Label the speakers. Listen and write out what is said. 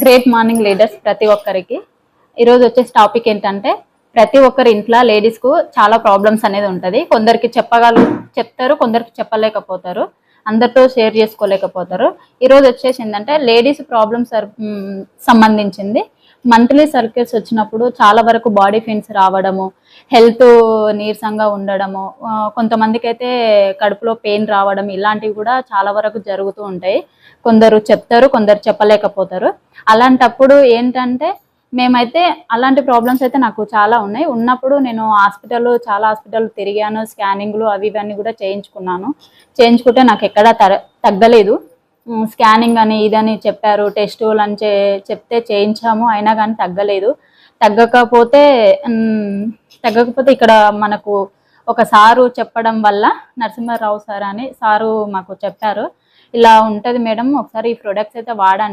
Speaker 1: Great morning leaders ప్రతి ఒక్కరికి ఈరోజు వచ్చే టాపిక్ ఏంటంటే ప్రతి ఒక్కరి ఇంట్లో లేడీస్కు చాలా ప్రాబ్లమ్స్ అనేది ఉంటుంది. కొందరికి చెప్తారు, కొందరికి చెప్పలేకపోతారు, అందరితో షేర్ చేసుకోలేకపోతారు. ఈరోజు వచ్చేసి ఏంటంటే లేడీస్ ప్రాబ్లమ్స్ సంబంధించింది. మంత్లీ సర్కిల్స్ వచ్చినప్పుడు చాలా వరకు బాడీ పెయిన్స్ రావడము, హెల్త్ నీరసంగా ఉండడము, కొంతమందికి అయితే కడుపులో పెయిన్ రావడం, ఇలాంటివి కూడా చాలా వరకు జరుగుతూ ఉంటాయి. కొందరు చెప్తారు, కొందరు చెప్పలేకపోతారు. అలాంటప్పుడు ఏంటంటే మేమైతే అలాంటి ప్రాబ్లమ్స్ అయితే నాకు చాలా ఉన్నాయి. ఉన్నప్పుడు నేను చాలా హాస్పిటల్ తిరిగాను, స్కానింగ్లు అవి ఇవన్నీ కూడా చేయించుకుంటే నాకు ఎక్కడా తగ్గలేదు. స్కానింగ్ అని ఇదని చెప్పారు, టెస్టులు అని చెప్తే చేయించాము, అయినా కానీ తగ్గకపోతే ఇక్కడ మనకు ఒక సారు చెప్పడం వల్ల, నరసింహారావు సార్ అని సారు మాకు చెప్పారు, ఇలా ఉంటుంది మేడం, ఒకసారి ఈ ప్రొడక్ట్స్ అయితే వాడండి.